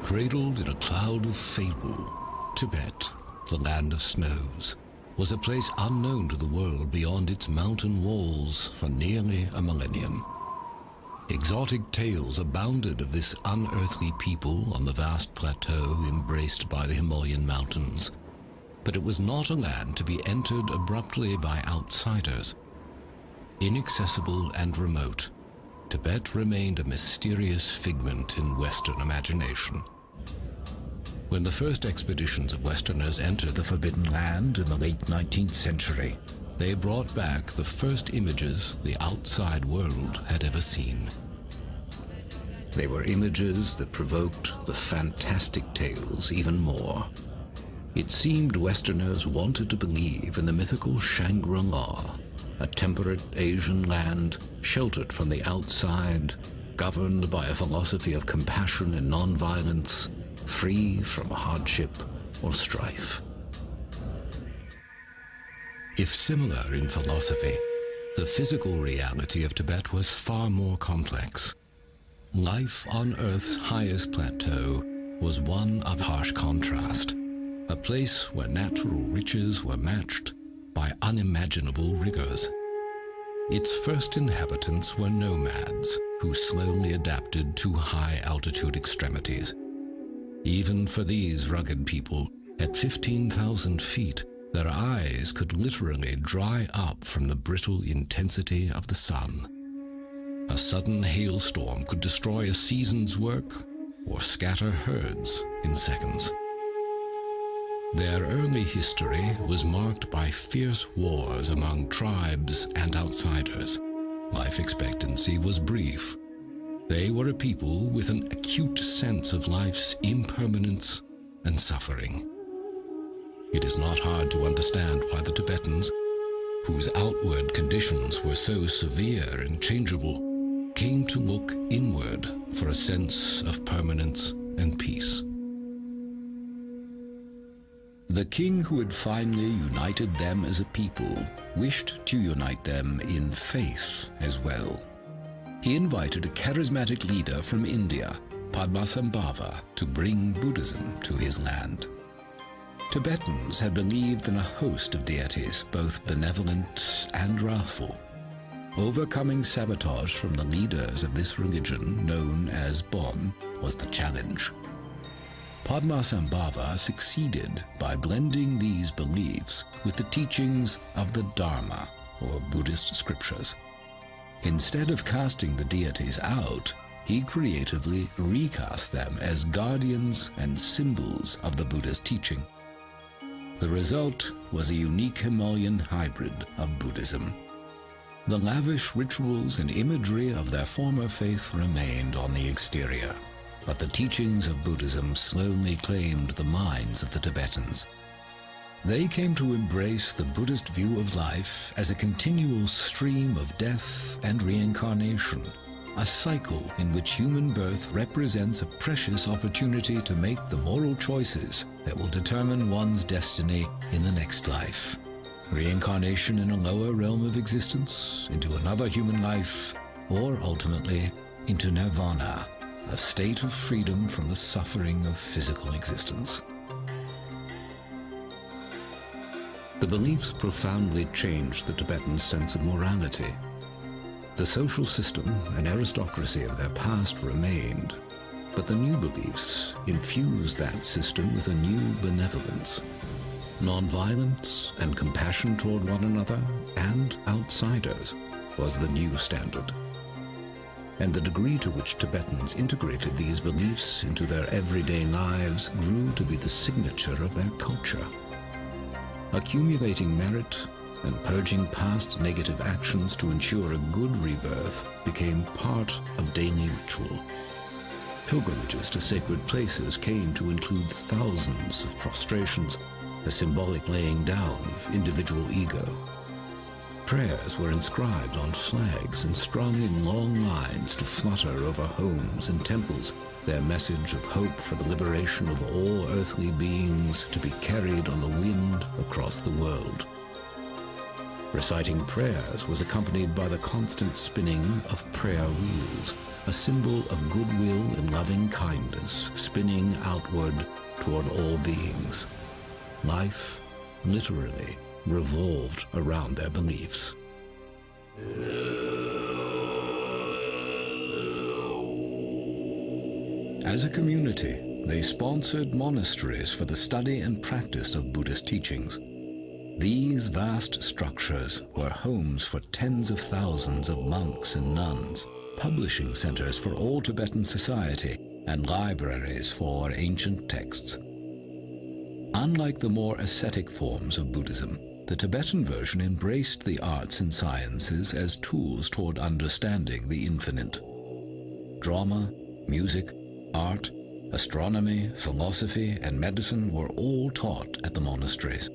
Cradled in a cloud of fable, Tibet, the land of snows, was a place unknown to the world beyond its mountain walls for nearly a millennium. Exotic tales abounded of this unearthly people on the vast plateau embraced by the Himalayan mountains. But it was not a land to be entered abruptly by outsiders. Inaccessible and remote, Tibet remained a mysterious figment in Western imagination. When the first expeditions of Westerners entered the Forbidden Land in the late 19th century, they brought back the first images the outside world had ever seen. They were images that provoked the fantastic tales even more. It seemed Westerners wanted to believe in the mythical Shangri-La, a temperate Asian land sheltered from the outside, governed by a philosophy of compassion and nonviolence, free from hardship or strife. If similar in philosophy, the physical reality of Tibet was far more complex. Life on Earth's highest plateau was one of harsh contrast, a place where natural riches were matched by unimaginable rigors. Its first inhabitants were nomads who slowly adapted to high-altitude extremities. Even for these rugged people, at 15,000 feet, their eyes could literally dry up from the brittle intensity of the sun. A sudden hailstorm could destroy a season's work or scatter herds in seconds. Their early history was marked by fierce wars among tribes and outsiders. Life expectancy was brief. They were a people with an acute sense of life's impermanence and suffering. It is not hard to understand why the Tibetans, whose outward conditions were so severe and changeable, came to look inward for a sense of permanence and peace. The king who had finally united them as a people wished to unite them in faith as well. He invited a charismatic leader from India, Padmasambhava, to bring Buddhism to his land. Tibetans had believed in a host of deities, both benevolent and wrathful. Overcoming sabotage from the leaders of this religion, known as Bon, was the challenge. Padmasambhava succeeded by blending these beliefs with the teachings of the Dharma, or Buddhist scriptures. Instead of casting the deities out, he creatively recast them as guardians and symbols of the Buddha's teaching. The result was a unique Himalayan hybrid of Buddhism. The lavish rituals and imagery of their former faith remained on the exterior, but the teachings of Buddhism slowly claimed the minds of the Tibetans. They came to embrace the Buddhist view of life as a continual stream of death and reincarnation, a cycle in which human birth represents a precious opportunity to make the moral choices that will determine one's destiny in the next life. Reincarnation in a lower realm of existence, into another human life, or ultimately into nirvana, a state of freedom from the suffering of physical existence. The beliefs profoundly changed the Tibetans' sense of morality. The social system and aristocracy of their past remained, but the new beliefs infused that system with a new benevolence. Nonviolence and compassion toward one another and outsiders was the new standard. And the degree to which Tibetans integrated these beliefs into their everyday lives grew to be the signature of their culture. Accumulating merit and purging past negative actions to ensure a good rebirth became part of daily ritual. Pilgrimages to sacred places came to include thousands of prostrations, a symbolic laying down of individual ego. Prayers were inscribed on flags and strung in long lines to flutter over homes and temples, their message of hope for the liberation of all earthly beings to be carried on the wind across the world. Reciting prayers was accompanied by the constant spinning of prayer wheels, a symbol of goodwill and loving kindness spinning outward toward all beings. Life, literally, revolved around their beliefs. As a community, they sponsored monasteries for the study and practice of Buddhist teachings. These vast structures were homes for tens of thousands of monks and nuns, publishing centers for all Tibetan society, and libraries for ancient texts. Unlike the more ascetic forms of Buddhism, the Tibetan version embraced the arts and sciences as tools toward understanding the infinite. Drama, music, art, astronomy, philosophy, and medicine were all taught at the monasteries.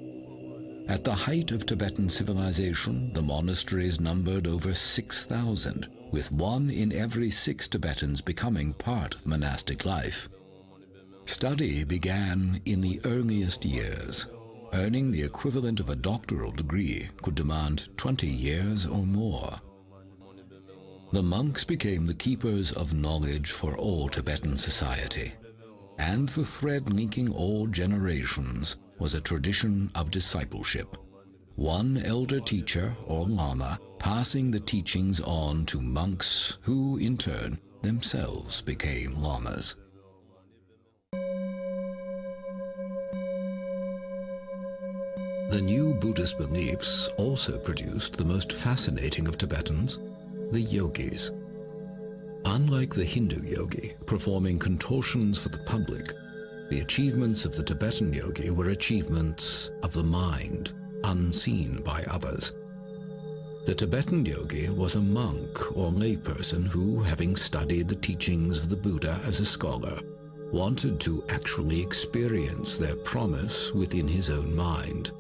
At the height of Tibetan civilization, the monasteries numbered over 6,000, with 1 in every 6 Tibetans becoming part of monastic life. Study began in the earliest years. Earning the equivalent of a doctoral degree could demand 20 years or more. The monks became the keepers of knowledge for all Tibetan society, and the thread linking all generations was a tradition of discipleship. One elder teacher or lama passing the teachings on to monks who, in turn, themselves became lamas. The new Buddhist beliefs also produced the most fascinating of Tibetans, the yogis. Unlike the Hindu yogi, performing contortions for the public, the achievements of the Tibetan yogi were achievements of the mind, unseen by others. The Tibetan yogi was a monk or layperson who, having studied the teachings of the Buddha as a scholar, wanted to actually experience their promise within his own mind,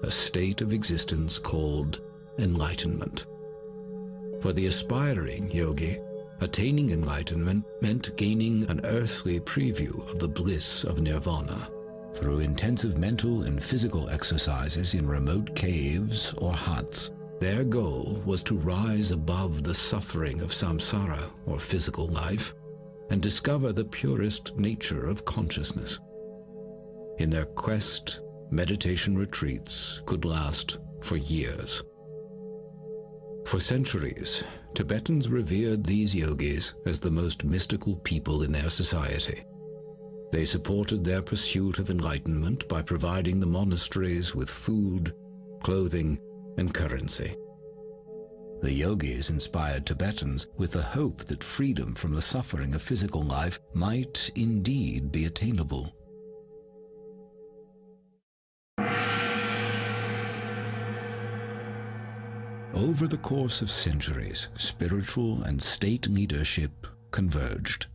a state of existence called enlightenment. For the aspiring yogi, attaining enlightenment meant gaining an earthly preview of the bliss of nirvana. Through intensive mental and physical exercises in remote caves or huts, their goal was to rise above the suffering of samsara, or physical life, and discover the purest nature of consciousness. In their quest, meditation retreats could last for years. For centuries, Tibetans revered these yogis as the most mystical people in their society. They supported their pursuit of enlightenment by providing the monasteries with food, clothing, and currency. The yogis inspired Tibetans with the hope that freedom from the suffering of physical life might indeed be attainable. Over the course of centuries, spiritual and state leadership converged.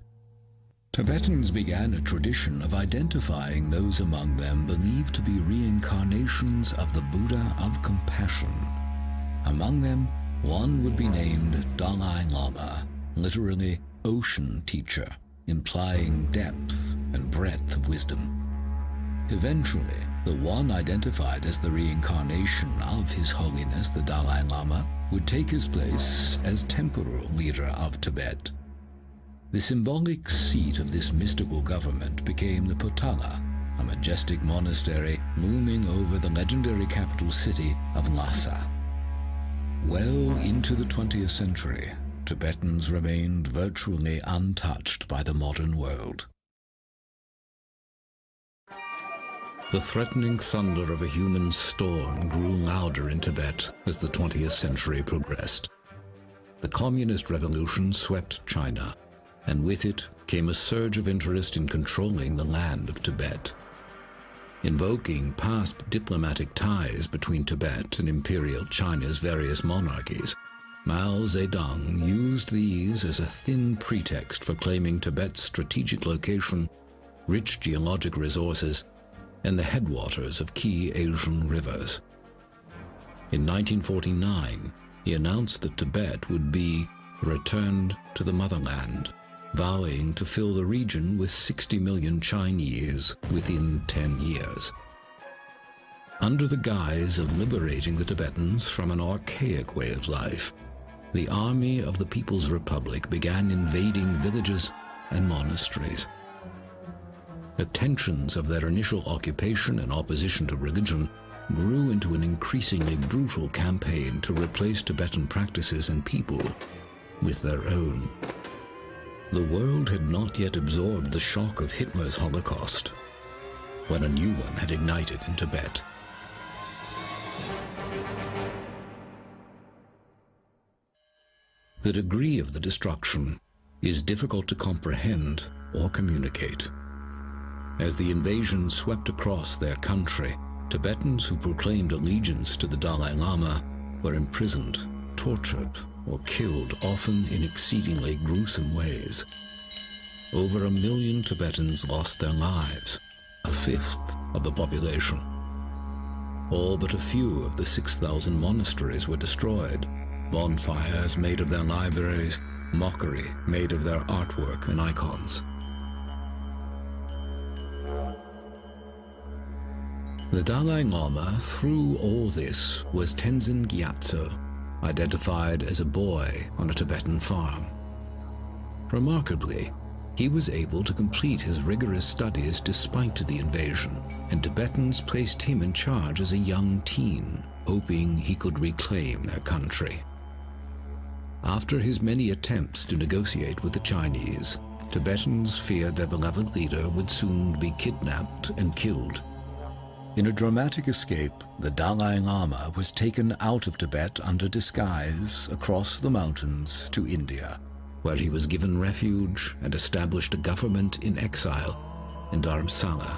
Tibetans began a tradition of identifying those among them believed to be reincarnations of the Buddha of compassion. Among them, one would be named Dalai Lama, literally ocean teacher, implying depth and breadth of wisdom. Eventually, the one identified as the reincarnation of His Holiness the Dalai Lama would take his place as temporal leader of Tibet. The symbolic seat of this mystical government became the Potala, a majestic monastery looming over the legendary capital city of Lhasa. Well into the 20th century, Tibetans remained virtually untouched by the modern world. The threatening thunder of a human storm grew louder in Tibet as the 20th century progressed. The communist revolution swept China, and with it came a surge of interest in controlling the land of Tibet. Invoking past diplomatic ties between Tibet and Imperial China's various monarchies, Mao Zedong used these as a thin pretext for claiming Tibet's strategic location, rich geologic resources, and the headwaters of key Asian rivers. In 1949, he announced that Tibet would be returned to the motherland, vowing to fill the region with 60 million Chinese within 10 years. Under the guise of liberating the Tibetans from an archaic way of life, the army of the People's Republic began invading villages and monasteries. The tensions of their initial occupation and opposition to religion grew into an increasingly brutal campaign to replace Tibetan practices and people with their own. The world had not yet absorbed the shock of Hitler's Holocaust, when a new one had ignited in Tibet. The degree of the destruction is difficult to comprehend or communicate. As the invasion swept across their country, Tibetans who proclaimed allegiance to the Dalai Lama were imprisoned, tortured, or killed, often in exceedingly gruesome ways. Over 1 million Tibetans lost their lives, a fifth of the population. All but a few of the 6,000 monasteries were destroyed, bonfires made of their libraries, mockery made of their artwork and icons. The Dalai Lama, through all this, was Tenzin Gyatso, identified as a boy on a Tibetan farm. Remarkably, he was able to complete his rigorous studies despite the invasion, and Tibetans placed him in charge as a young teen, hoping he could reclaim their country. After his many attempts to negotiate with the Chinese, Tibetans feared their beloved leader would soon be kidnapped and killed. In a dramatic escape, the Dalai Lama was taken out of Tibet under disguise across the mountains to India, where he was given refuge and established a government in exile in Dharamsala.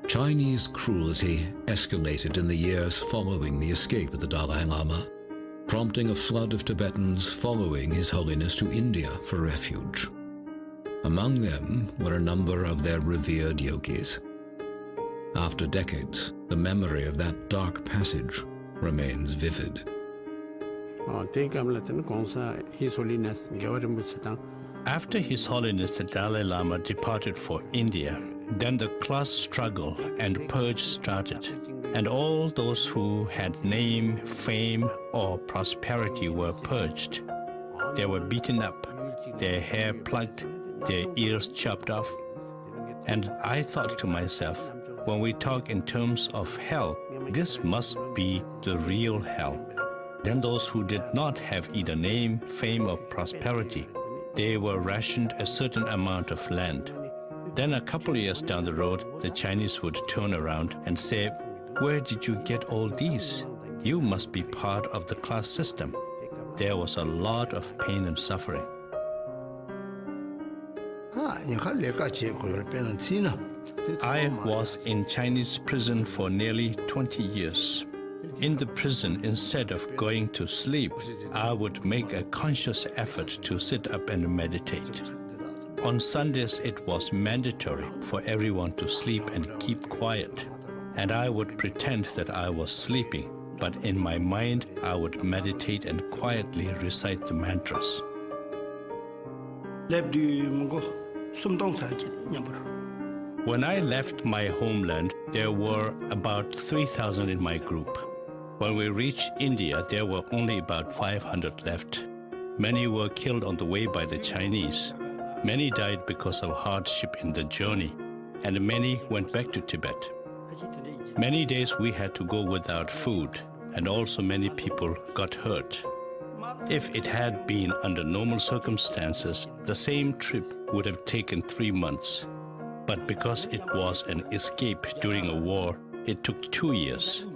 Chinese cruelty escalated in the years following the escape of the Dalai Lama, prompting a flood of Tibetans following His Holiness to India for refuge. Among them were a number of their revered yogis. After decades, the memory of that dark passage remains vivid. After His Holiness the Dalai Lama departed for India, then the class struggle and purge started, and all those who had name, fame, or prosperity were purged. They were beaten up, their hair plucked, their ears chopped off. And I thought to myself, when we talk in terms of hell, this must be the real hell. Then those who did not have either name, fame, or prosperity, they were rationed a certain amount of land. Then a couple of years down the road, the Chinese would turn around and say, "Where did you get all these? You must be part of the class system." There was a lot of pain and suffering. I was in Chinese prison for nearly 20 years. In the prison, instead of going to sleep, I would make a conscious effort to sit up and meditate. On Sundays, it was mandatory for everyone to sleep and keep quiet. And I would pretend that I was sleeping, but in my mind, I would meditate and quietly recite the mantras. When I left my homeland, there were about 3,000 in my group. When we reached India, there were only about 500 left. Many were killed on the way by the Chinese. Many died because of hardship in the journey, and many went back to Tibet. Many days we had to go without food, and also many people got hurt. If it had been under normal circumstances, the same trip would have taken 3 months. But because it was an escape during a war, it took 2 years.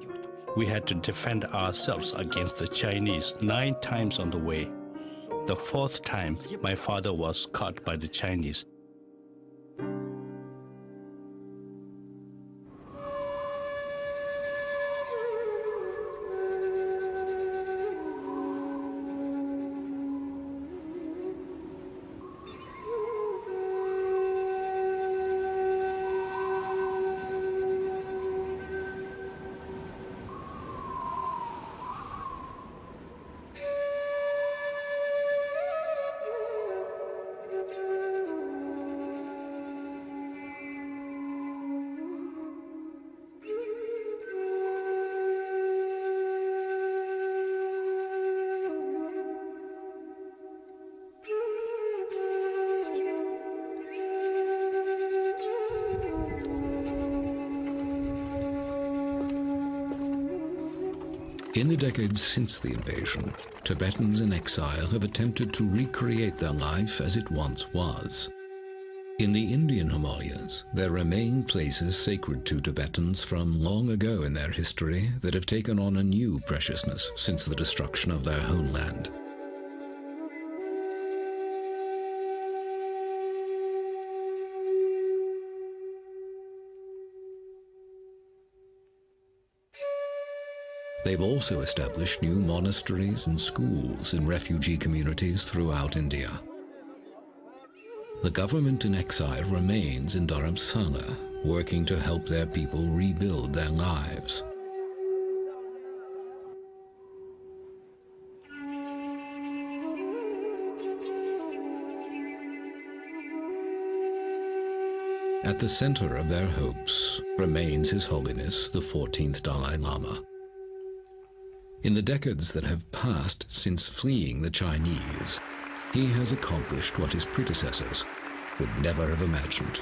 We had to defend ourselves against the Chinese 9 times on the way. The 4th time, my father was caught by the Chinese. In the decades since the invasion, Tibetans in exile have attempted to recreate their life as it once was. In the Indian Himalayas, there remain places sacred to Tibetans from long ago in their history that have taken on a new preciousness since the destruction of their homeland. They've also established new monasteries and schools in refugee communities throughout India. The government in exile remains in Dharamsala, working to help their people rebuild their lives. At the center of their hopes remains His Holiness the 14th Dalai Lama. In the decades that have passed since fleeing the Chinese, he has accomplished what his predecessors would never have imagined: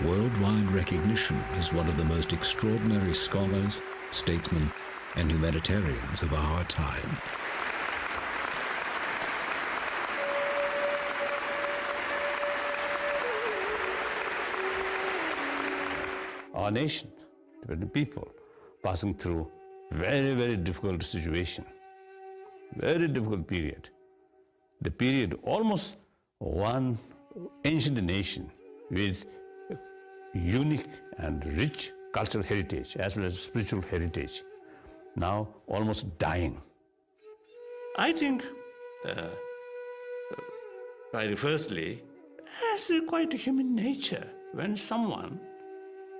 worldwide recognition as one of the most extraordinary scholars, statesmen, and humanitarians of our time. Our nation, Tibetan people, passing through very, very difficult situation, very difficult period. The period almost one ancient nation with unique and rich cultural heritage as well as spiritual heritage, now almost dying. I think, firstly, as quite human nature, when someone,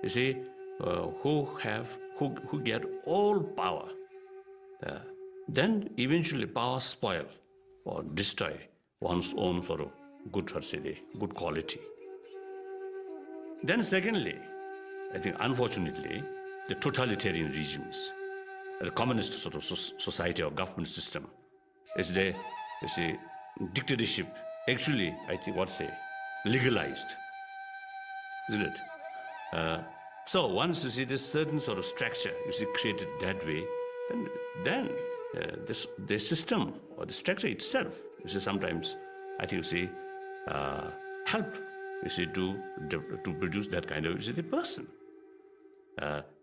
you see, who get all power, then eventually power spoil or destroy one's own sort of good quality. Then secondly, I think unfortunately, the totalitarian regimes, the communist sort of society or government system, is the dictatorship actually, I think, legalized, isn't it? So once you see this certain sort of structure, created that way, then the system or the structure itself, sometimes I think help to produce that kind of the person.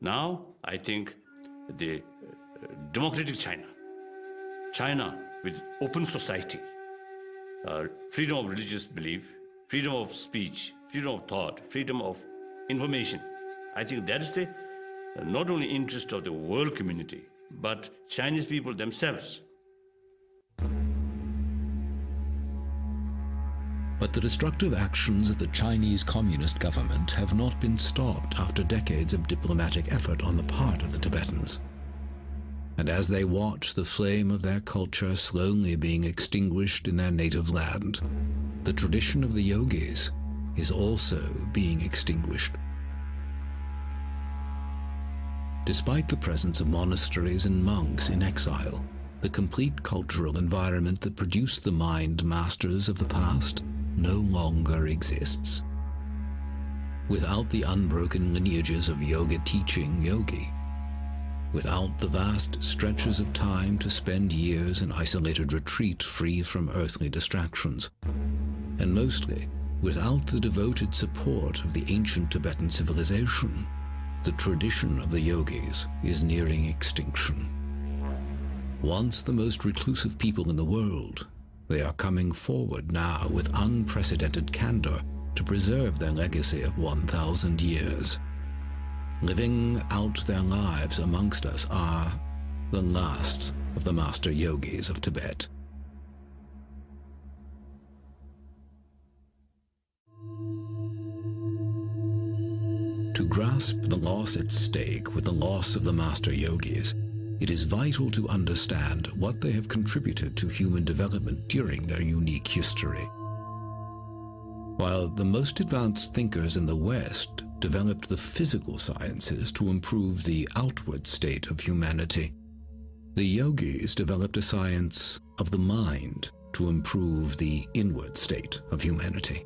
Now I think the democratic China with open society, freedom of religious belief, freedom of speech, freedom of thought, freedom of information. I think that is the not only interest of the world community, but Chinese people themselves. But the destructive actions of the Chinese Communist government have not been stopped after decades of diplomatic effort on the part of the Tibetans. And as they watch the flame of their culture slowly being extinguished in their native land, the tradition of the yogis is also being extinguished. Despite the presence of monasteries and monks in exile, the complete cultural environment that produced the mind masters of the past no longer exists. Without the unbroken lineages of yoga teaching yogi, without the vast stretches of time to spend years in isolated retreat free from earthly distractions, and mostly without the devoted support of the ancient Tibetan civilization, the tradition of the yogis is nearing extinction. Once the most reclusive people in the world, they are coming forward now with unprecedented candor to preserve their legacy of 1,000 years. Living out their lives amongst us are the last of the master yogis of Tibet. To grasp the loss at stake with the loss of the master yogis, it is vital to understand what they have contributed to human development during their unique history. While the most advanced thinkers in the West developed the physical sciences to improve the outward state of humanity, the yogis developed a science of the mind to improve the inward state of humanity.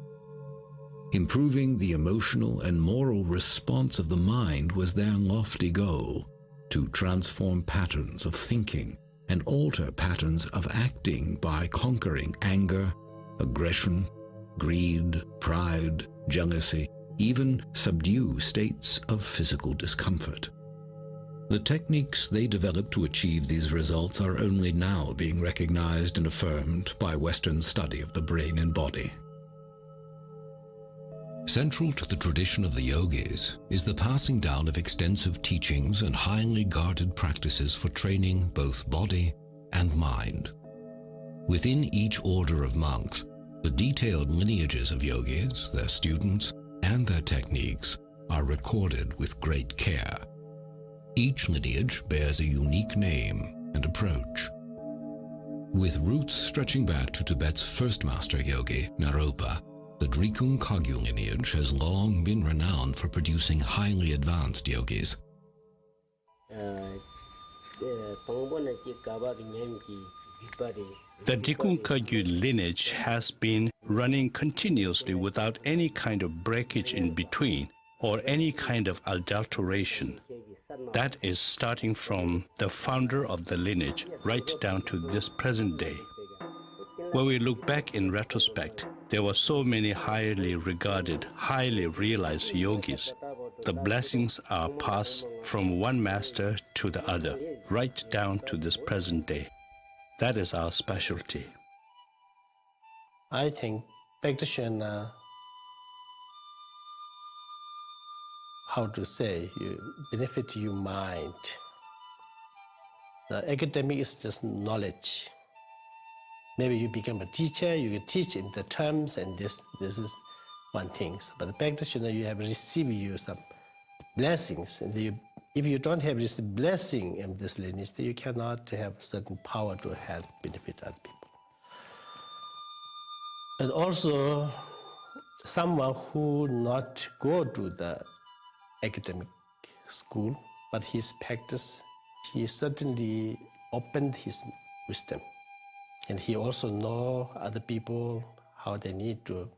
Improving the emotional and moral response of the mind was their lofty goal, to transform patterns of thinking and alter patterns of acting by conquering anger, aggression, greed, pride, jealousy, even subdue states of physical discomfort. The techniques they developed to achieve these results are only now being recognized and affirmed by Western study of the brain and body. Central to the tradition of the yogis is the passing down of extensive teachings and highly guarded practices for training both body and mind. Within each order of monks, the detailed lineages of yogis, their students, and their techniques are recorded with great care. Each lineage bears a unique name and approach. With roots stretching back to Tibet's first master yogi, Naropa, the Drikung Kagyu lineage has long been renowned for producing highly advanced yogis. The Drikung Kagyu lineage has been running continuously without any kind of breakage in between or any kind of adulteration. That is starting from the founder of the lineage right down to this present day. When we look back in retrospect, there were so many highly regarded, highly realized yogis. The blessings are passed from one master to the other, right down to this present day. That is our specialty. I think practitioner, how to say, you benefit your mind. The academic is just knowledge. Maybe you become a teacher, you can teach in the terms, and this is one thing. But the practitioner, you have received you some blessings, and if you don't have this blessing in this lineage, then you cannot have certain power to help benefit other people. And also, someone who not go to the academic school, but his practice, he certainly opened his wisdom. And he also know other people, how they need to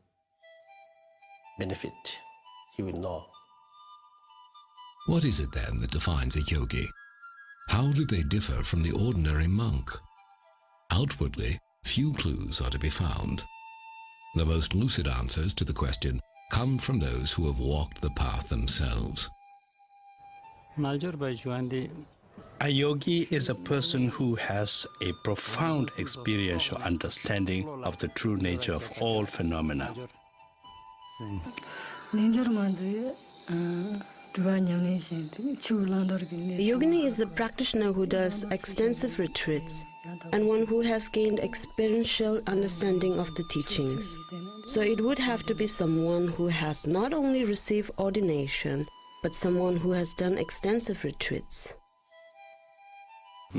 benefit. He will know. What is it then that defines a yogi? How do they differ from the ordinary monk? Outwardly, few clues are to be found. The most lucid answers to the question come from those who have walked the path themselves. A yogi is a person who has a profound experiential understanding of the true nature of all phenomena. The yogini is the practitioner who does extensive retreats and one who has gained experiential understanding of the teachings. So it would have to be someone who has not only received ordination, but someone who has done extensive retreats. A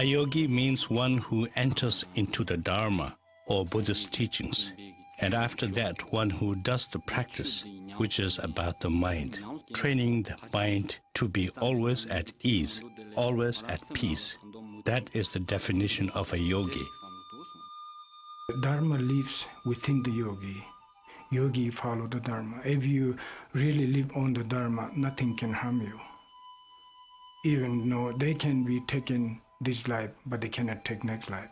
yogi means one who enters into the Dharma or Buddhist teachings, and after that one who does the practice, which is about the mind, training the mind to be always at ease, always at peace. That is the definition of a yogi. Dharma lives within the yogi. Yogi follow the Dharma. If you really live on the Dharma, nothing can harm you. Even though they can be taken this life, but they cannot take next life.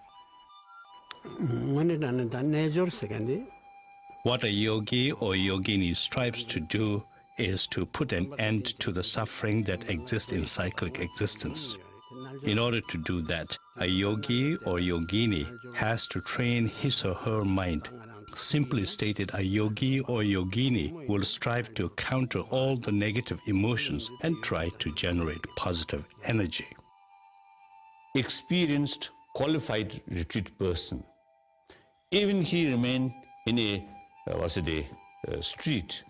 What a yogi or yogini strives to do is to put an end to the suffering that exists in cyclic existence. In order to do that, a yogi or yogini has to train his or her mind. Simply stated, a yogi or yogini will strive to counter all the negative emotions and try to generate positive energy. Experienced, qualified retreat person, even he remain in a street,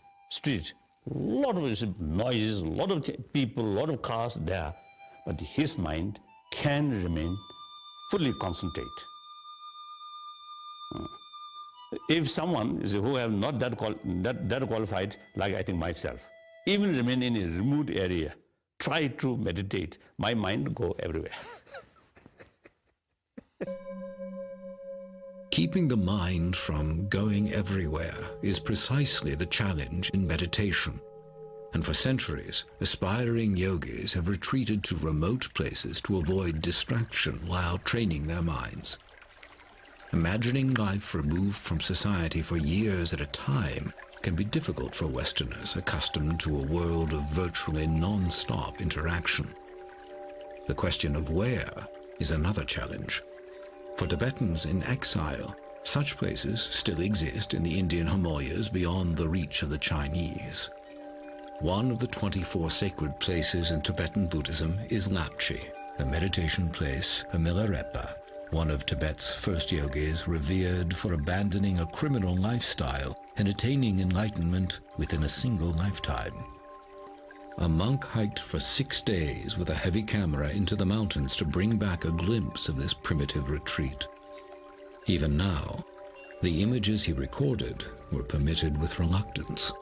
lot of noises, a lot of people, a lot of cars there, but his mind can remain fully concentrate. If someone who have not that qualified, like I think myself, even remain in a remote area, try to meditate, my mind go everywhere. Keeping the mind from going everywhere is precisely the challenge in meditation. and for centuries, aspiring yogis have retreated to remote places to avoid distraction while training their minds. Imagining life removed from society for years at a time can be difficult for Westerners accustomed to a world of virtually non-stop interaction. The question of where is another challenge. For Tibetans in exile, such places still exist in the Indian Himalayas beyond the reach of the Chinese. One of the 24 sacred places in Tibetan Buddhism is Lapchi, a meditation place, a Milarepa, one of Tibet's first yogis revered for abandoning a criminal lifestyle and attaining enlightenment within a single lifetime. A monk hiked for 6 days with a heavy camera into the mountains to bring back a glimpse of this primitive retreat. Even now, the images he recorded were permitted with reluctance.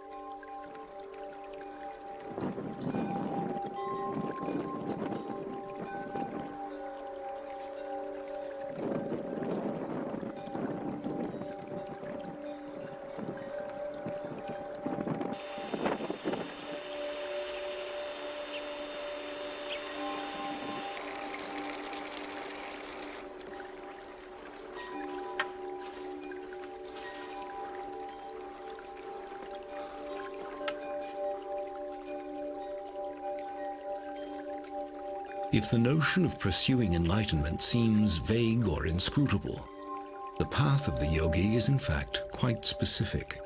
If the notion of pursuing enlightenment seems vague or inscrutable, the path of the yogi is in fact quite specific.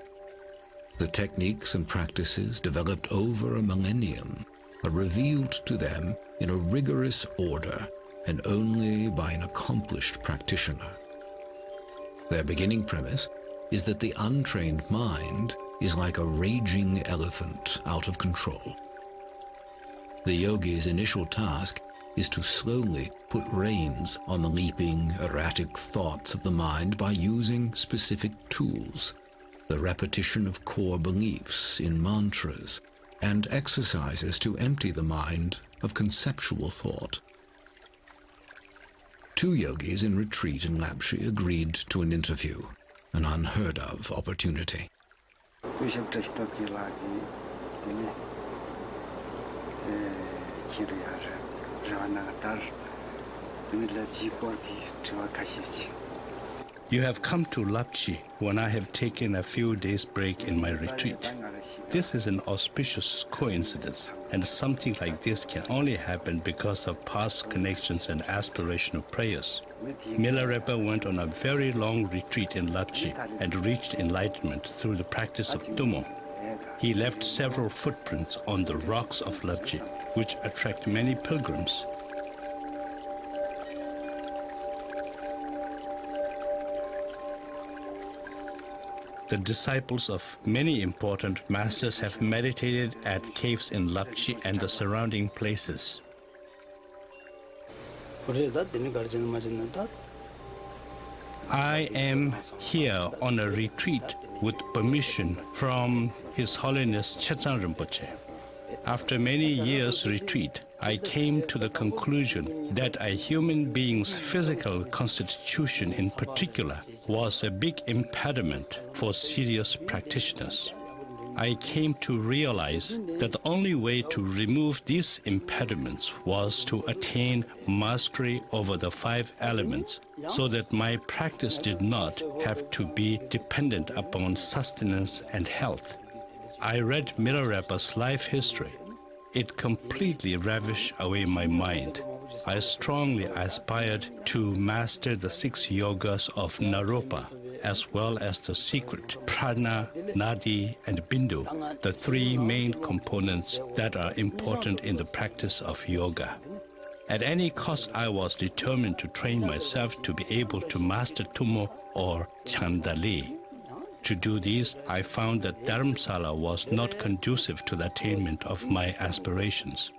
The techniques and practices developed over a millennium are revealed to them in a rigorous order and only by an accomplished practitioner. Their beginning premise is that the untrained mind is like a raging elephant out of control. The yogi's initial task is to slowly put reins on the leaping, erratic thoughts of the mind by using specific tools, the repetition of core beliefs in mantras, and exercises to empty the mind of conceptual thought. 2 yogis in retreat in Lapchi agreed to an interview, an unheard-of opportunity. You have come to Lapchi when I have taken a few days break in my retreat. This is an auspicious coincidence, and something like this can only happen because of past connections and aspirational prayers. Milarepa went on a very long retreat in Lapchi and reached enlightenment through the practice of Tummo. He left several footprints on the rocks of Lapchi, which attract many pilgrims. The disciples of many important masters have meditated at caves in Lapchi and the surrounding places. I am here on a retreat with permission from His Holiness Chetsang Rinpoche. After many years' retreat, I came to the conclusion that a human being's physical constitution in particular was a big impediment for serious practitioners. I came to realize that the only way to remove these impediments was to attain mastery over the 5 elements, so that my practice did not have to be dependent upon sustenance and health. I read Milarepa's life history. It completely ravished away my mind. I strongly aspired to master the 6 yogas of Naropa, as well as the secret prana, nadi, and bindu, the 3 main components that are important in the practice of yoga. At any cost, I was determined to train myself to be able to master Tummo or Chandali. To do this, I found that Dharamsala was not conducive to the attainment of my aspirations.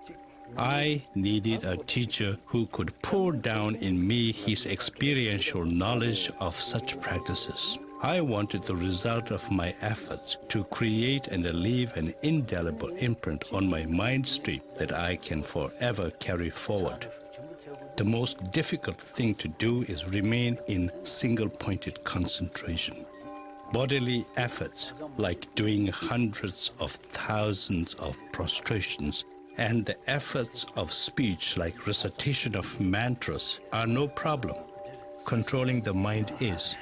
I needed a teacher who could pour down in me his experiential knowledge of such practices. I wanted the result of my efforts to create and leave an indelible imprint on my mind stream that I can forever carry forward. The most difficult thing to do is remain in single-pointed concentration. bodily efforts like doing hundreds of thousands of prostrations, and the efforts of speech like recitation of mantras are no problem. Controlling the mind is.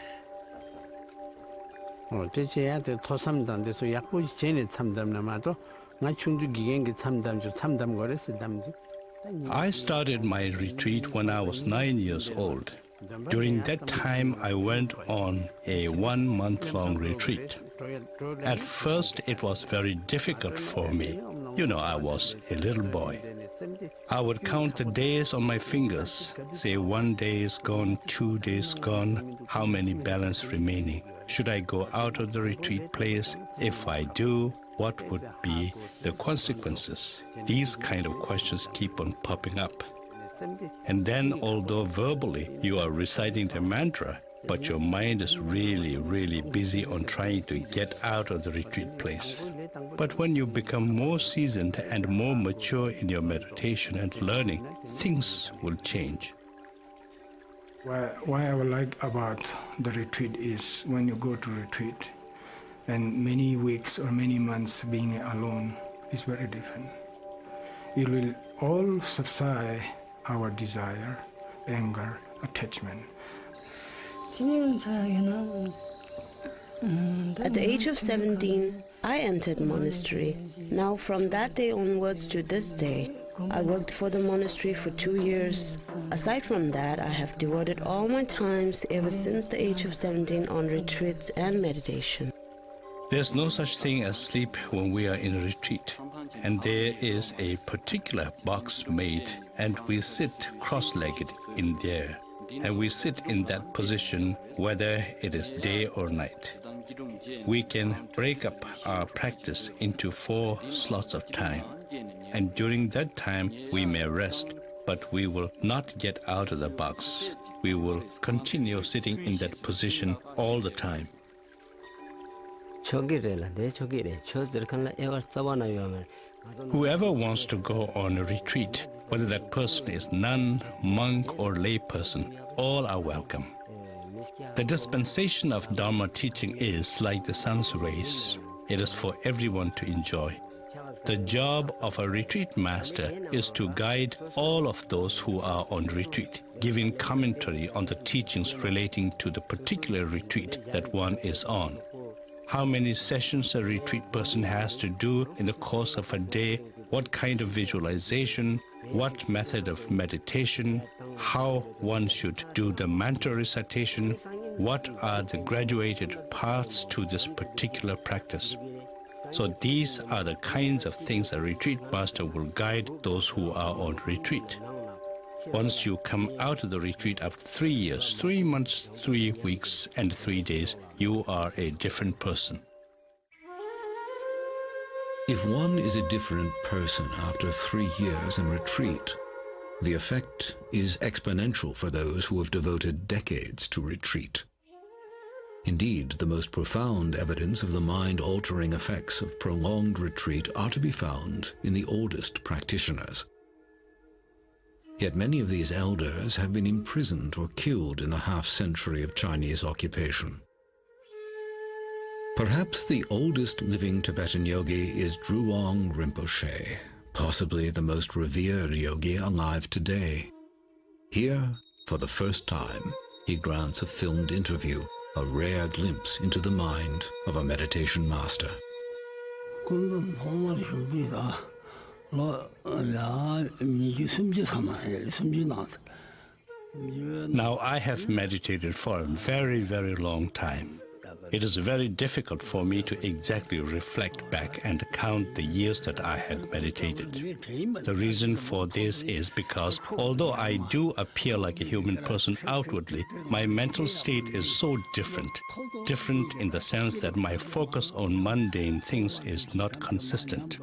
I started my retreat when I was 9 years old. During that time, I went on a 1-month-long retreat. At first, it was very difficult for me. You know, I was a little boy. I would count the days on my fingers, say 1 day is gone, 2 days gone, how many balance remaining? Should I go out of the retreat place? If I do, what would be the consequences? These kind of questions keep on popping up. And then, although verbally you are reciting the mantra, but your mind is really, really busy on trying to get out of the retreat place. But when you become more seasoned and more mature in your meditation and learning, things will change. What I like about the retreat is when you go to retreat and many weeks or many months being alone is very different. It will all subside our desire, anger, attachment. At the age of 17, I entered monastery. Now from that day onwards to this day, I worked for the monastery for 2 years. Aside from that, I have devoted all my times ever since the age of 17 on retreats and meditation. There's no such thing as sleep when we are in a retreat. And there is a particular box made, and we sit cross-legged in there. And we sit in that position whether it is day or night. We can break up our practice into 4 slots of time. And during that time, we may rest, but we will not get out of the box. We will continue sitting in that position all the time. Whoever wants to go on a retreat, whether that person is nun, monk, or lay person, all are welcome. The dispensation of Dharma teaching is like the sun's rays. It is for everyone to enjoy. The job of a retreat master is to guide all of those who are on retreat, giving commentary on the teachings relating to the particular retreat that one is on. How many sessions a retreat person has to do in the course of a day, what kind of visualization, what method of meditation, how one should do the mantra recitation, what are the graduated paths to this particular practice. So these are the kinds of things a retreat master will guide those who are on retreat. Once you come out of the retreat after 3 years, 3 months, 3 weeks, and 3 days, you are a different person. If one is a different person after 3 years in retreat, the effect is exponential for those who have devoted decades to retreat. Indeed, the most profound evidence of the mind-altering effects of prolonged retreat are to be found in the oldest practitioners. Yet many of these elders have been imprisoned or killed in the half-century of Chinese occupation. Perhaps the oldest living Tibetan yogi is Drüong Rinpoche, possibly the most revered yogi alive today. Here, for the first time, he grants a filmed interview, a rare glimpse into the mind of a meditation master. Now, I have meditated for a very, very long time. It is very difficult for me to exactly reflect back and count the years that I had meditated. The reason for this is because although I do appear like a human person outwardly, my mental state is so different. Different in the sense that my focus on mundane things is not consistent.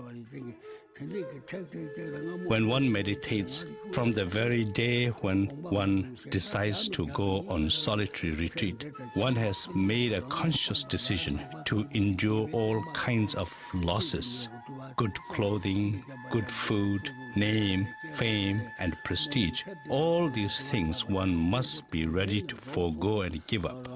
When one meditates, from the very day when one decides to go on solitary retreat, one has made a conscious decision to endure all kinds of losses: good clothing, good food, name, fame, and prestige. All these things one must be ready to forego and give up.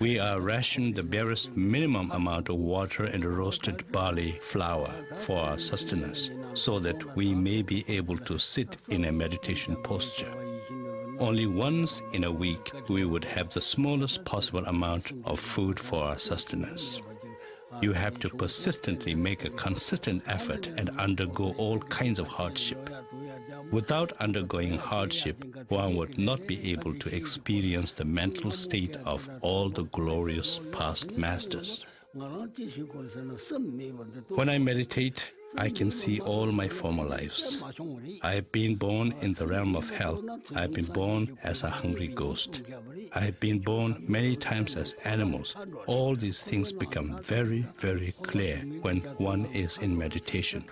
We are rationed the barest minimum amount of water and roasted barley flour for our sustenance, so that we may be able to sit in a meditation posture. Only once in a week we would have the smallest possible amount of food for our sustenance. You have to persistently make a consistent effort and undergo all kinds of hardship. Without undergoing hardship, one would not be able to experience the mental state of all the glorious past masters. When I meditate, I can see all my former lives. I have been born in the realm of hell. I have been born as a hungry ghost. I have been born many times as animals. All these things become very, very clear when one is in meditation.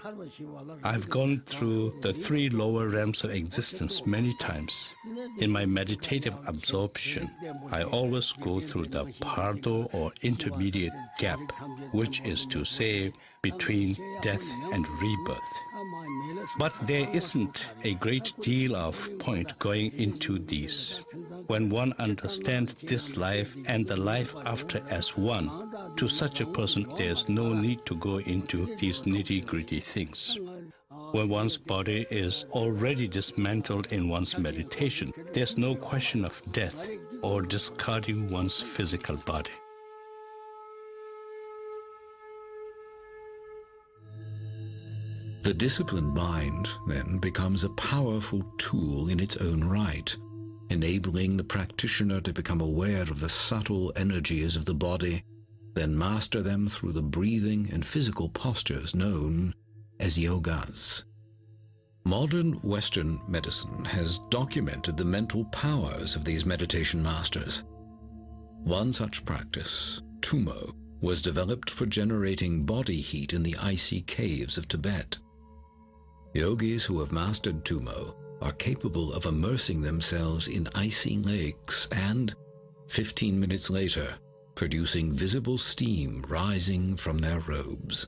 I've gone through the 3 lower realms of existence many times. In my meditative absorption, I always go through the pardo or intermediate gap, which is to say, between death and rebirth. But there isn't a great deal of point going into these. When one understands this life and the life after as one, to such a person there's no need to go into these nitty-gritty things. When one's body is already dismantled in one's meditation, there's no question of death or discarding one's physical body. The disciplined mind, then, becomes a powerful tool in its own right, enabling the practitioner to become aware of the subtle energies of the body, then master them through the breathing and physical postures known as yogas. Modern Western medicine has documented the mental powers of these meditation masters. One such practice, Tumo, was developed for generating body heat in the icy caves of Tibet. Yogis who have mastered Tumo are capable of immersing themselves in icy lakes and, 15 minutes later, producing visible steam rising from their robes.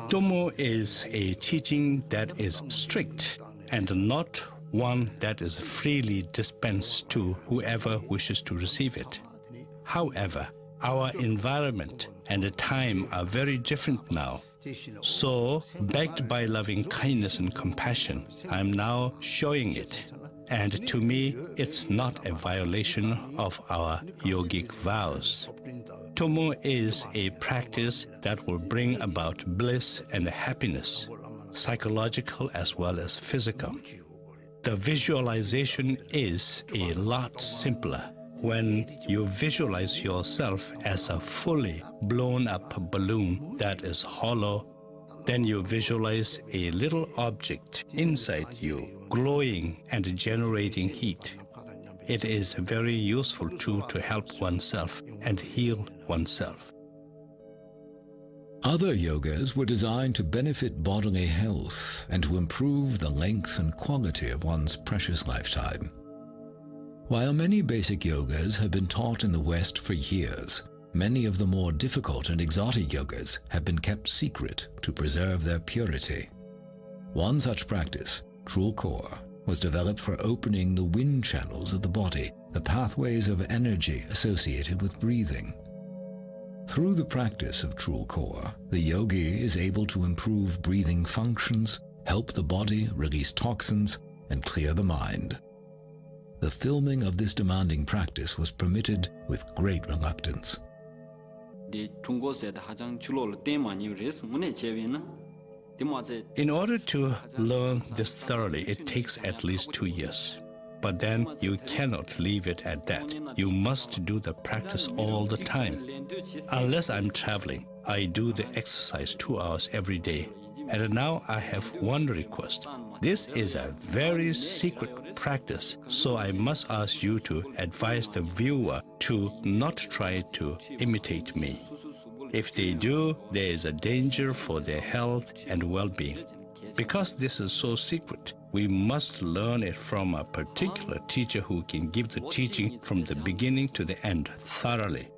Tumo is a teaching that is strict and not one that is freely dispensed to whoever wishes to receive it. However, our environment and the time are very different now. So, backed by loving kindness and compassion, I am now showing it. And to me, it's not a violation of our yogic vows. Tumo is a practice that will bring about bliss and happiness, psychological as well as physical. The visualization is a lot simpler. When you visualize yourself as a fully blown up balloon that is hollow, then you visualize a little object inside you, glowing and generating heat. It is a very useful tool to help oneself and heal oneself. Other yogas were designed to benefit bodily health and to improve the length and quality of one's precious lifetime. While many basic yogas have been taught in the West for years, many of the more difficult and exotic yogas have been kept secret to preserve their purity. One such practice, Trulkor, was developed for opening the wind channels of the body, the pathways of energy associated with breathing. Through the practice of Trulkor, the yogi is able to improve breathing functions, help the body release toxins, and clear the mind. The filming of this demanding practice was permitted with great reluctance. In order to learn this thoroughly, it takes at least 2 years. But then you cannot leave it at that. You must do the practice all the time. Unless I'm traveling, I do the exercise 2 hours every day. And now I have one request. This is a very secret practice, so I must ask you to advise the viewer to not try to imitate me. If they do, there is a danger for their health and well-being. Because this is so secret, we must learn it from a particular teacher who can give the teaching from the beginning to the end thoroughly.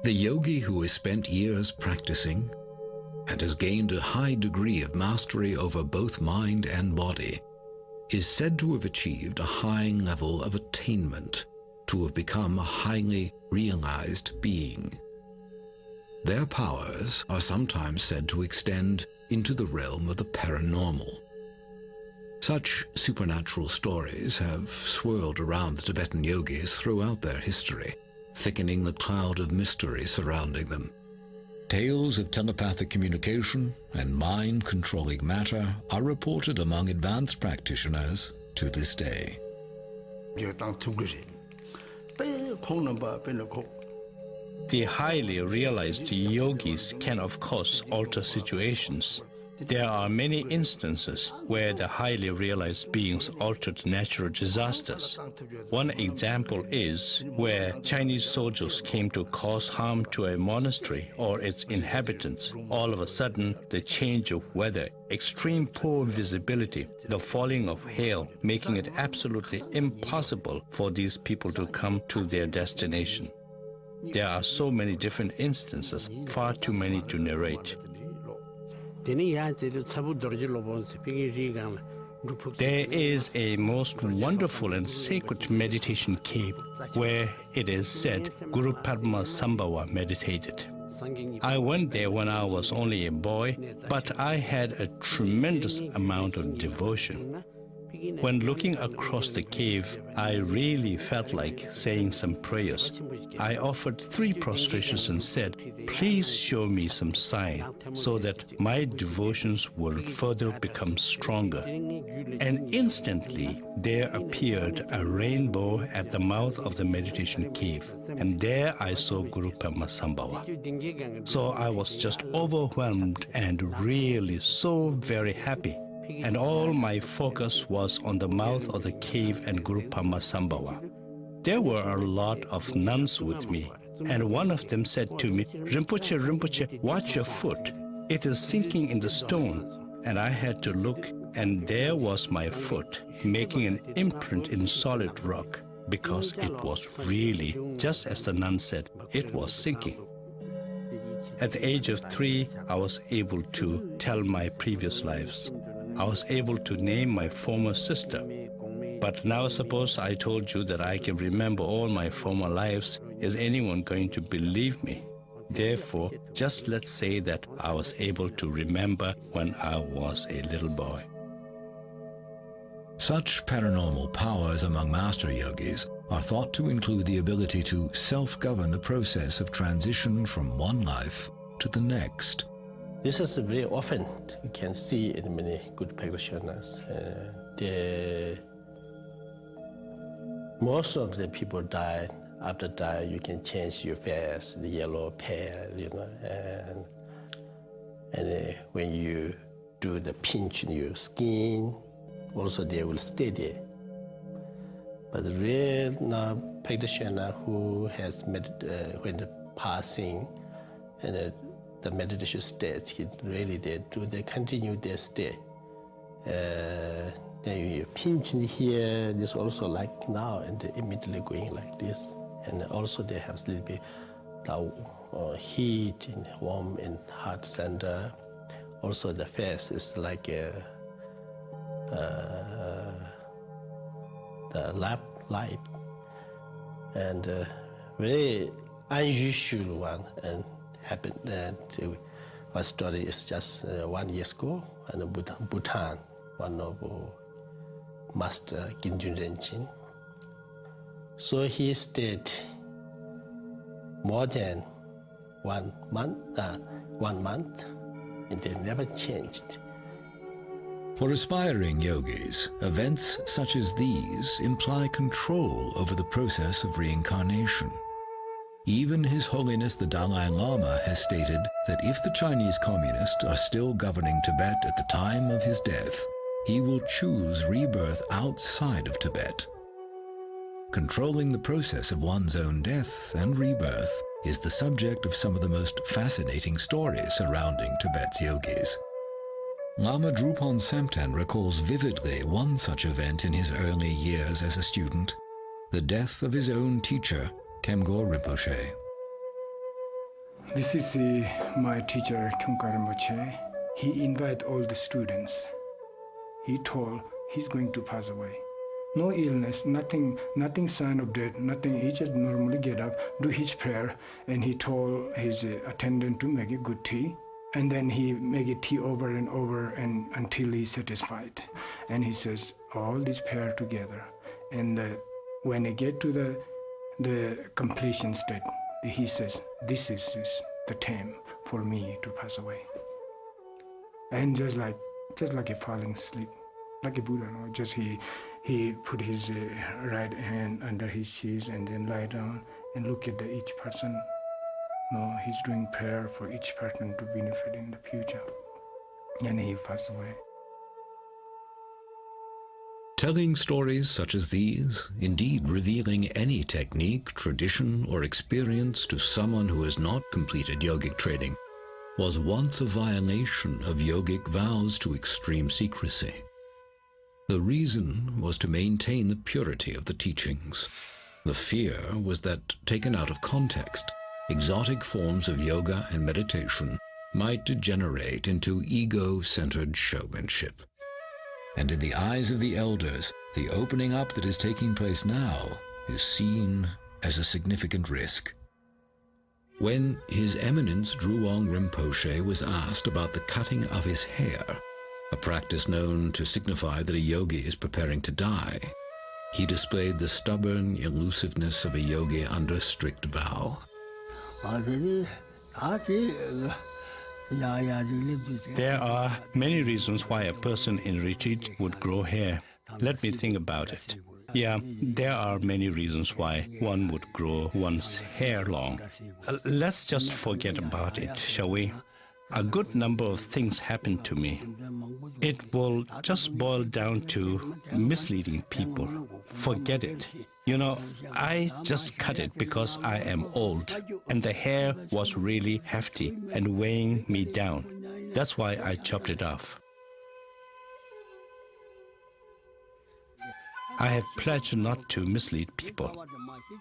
The yogi who has spent years practicing and has gained a high degree of mastery over both mind and body is said to have achieved a high level of attainment, to have become a highly realized being. Their powers are sometimes said to extend into the realm of the paranormal. Such supernatural stories have swirled around the Tibetan yogis throughout their history, thickening the cloud of mystery surrounding them. Tales of telepathic communication and mind-controlling matter are reported among advanced practitioners to this day. The highly realized yogis can, of course, alter situations There are many instances where the highly realized beings altered natural disasters. One example is where Chinese soldiers came to cause harm to a monastery or its inhabitants. All of a sudden, the change of weather, extreme poor visibility, the falling of hail, making it absolutely impossible for these people to come to their destination. There are so many different instances, far too many to narrate. There is a most wonderful and sacred meditation cave where it is said Guru Padma Sambhava meditated. I went there when I was only a boy, but I had a tremendous amount of devotion. When looking across the cave, I really felt like saying some prayers. I offered 3 prostrations and said, please show me some sign so that my devotions will further become stronger. And instantly there appeared a rainbow at the mouth of the meditation cave, and there I saw Guru Padma Sambhava. So I was just overwhelmed and really so very happy. And all my focus was on the mouth of the cave and Guru Padma Sambhava. There were a lot of nuns with me, and one of them said to me, Rinpoche, Rinpoche, watch your foot. It is sinking in the stone. And I had to look, and there was my foot, making an imprint in solid rock, because it was really, just as the nun said, it was sinking. At the age of 3, I was able to tell my previous lives. I was able to name my former sister. But now suppose I told you that I can remember all my former lives. Is anyone going to believe me? Therefore, just let's say that I was able to remember when I was a little boy. Such paranormal powers among master yogis are thought to include the ability to self-govern the process of transition from one life to the next. This is very often you can see in many good practitioners. Most of the people die. After die, you can change your face, the yellow, pale, and when you do the pinch in your skin, also they will stay there. But the real practitioner who has when the passing and the meditation state, they continue their stay. Then you pinch in here, this also like now, and they immediately going like this. And also they have a little bit heat and warm and hot center. Also the face is like the lap light, and very unusual one, and happened one story is just 1 year ago in Bhutan, one of Master Ginjun Renchin. So he stayed more than 1 month, and they never changed. For aspiring yogis, events such as these imply control over the process of reincarnation. Even His Holiness the Dalai Lama has stated that if the Chinese communists are still governing Tibet at the time of his death, he will choose rebirth outside of Tibet. Controlling the process of one's own death and rebirth is the subject of some of the most fascinating stories surrounding Tibet's yogis. Lama Drupon Samten recalls vividly one such event in his early years as a student, the death of his own teacher, Kemgor Rinpoche. This is my teacher, Kemgor Rinpoche. He invited all the students. He told he's going to pass away. No illness, nothing sign of death, nothing. He just normally get up, do his prayer, and he told his attendant to make a good tea. And then he make a tea over and over and until he's satisfied. And he says, all this prayer together. And when he get to the completion state, he says, this is the time for me to pass away. And just like a falling asleep, like a Buddha, no? Just he put his right hand under his chest and then lie down and look at each person. No, he's doing prayer for each person to benefit in the future. and he passed away. Telling stories such as these, indeed revealing any technique, tradition, or experience to someone who has not completed yogic training, was once a violation of yogic vows to extreme secrecy. The reason was to maintain the purity of the teachings. The fear was that, taken out of context, exotic forms of yoga and meditation might degenerate into ego-centered showmanship. And in the eyes of the elders, the opening up that is taking place now is seen as a significant risk. When His Eminence Drewang Rinpoche was asked about the cutting of his hair, a practice known to signify that a yogi is preparing to die, he displayed the stubborn elusiveness of a yogi under strict vow. There are many reasons why a person in retreat would grow hair. Let me think about it. Yeah, there are many reasons why one would grow one's hair long. Let's just forget about it, shall we? A good number of things happen to me. It will just boil down to misleading people. Forget it. You know, I just cut it because I am old, and the hair was really hefty and weighing me down. That's why I chopped it off. I have pledged not to mislead people.